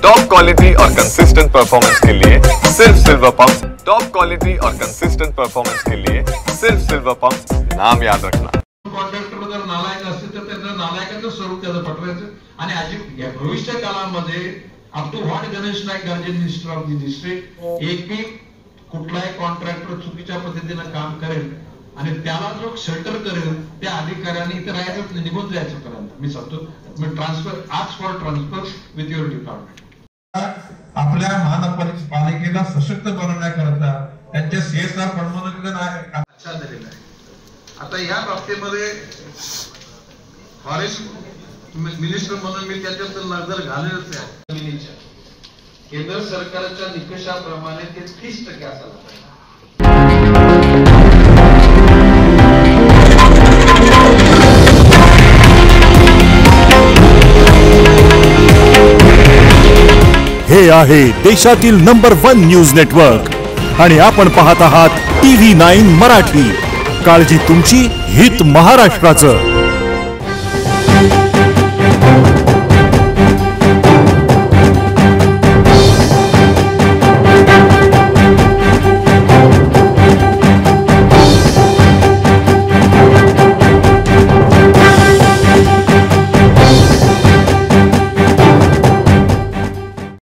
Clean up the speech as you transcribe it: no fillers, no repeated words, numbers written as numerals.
Top quality और consistent performance के लिए सिर्फ सिल्वर पंप्स। टॉप क्वालिटी और कंसिस्टेंट परफॉर्मेंस के लिए सिर्फ सिल्वर पंप्स, नाम याद रखना। कॉन्ट्रॅक्टर जर नालायक असतील तर त्यांना नालायकाचं स्वरूप त्याचं पटवायचं आणि अजिब या भविष्य काळामध्ये up to what Ganesh Naik guardian minister of the district एक बी कुठलाही कॉन्ट्रॅक्टर चुकीच्या पद्धतीने काम करेल आणि त्याला जो शेल्टर करेल त्या अधिकाऱ्यांनी इथे राहायचं निघून जायचं पर्यंत मी सांगतो मी ट्रान्सफर आज for transfer with your department. आपल्या महानगरपालिकेला सशक्त बनवण्याकरता त्यांच्या सीएसआर फंडमधून अच्छा दिलेला आहे। आता या बाबतीमध्ये फॉरेस्ट मिनिस्टर म्हणून मी त्याच्यात नजर घालतच आहे। केंद्र सरकारच्या निकषाप्रमाणे ते 30% असायला पाहिजे। हे आहे देशातील नंबर 1 न्यूज नेटवर्क आणि आपण पाहत आहात TV9 मराठी। काळजी तुमची, हित महाराष्ट्राचं।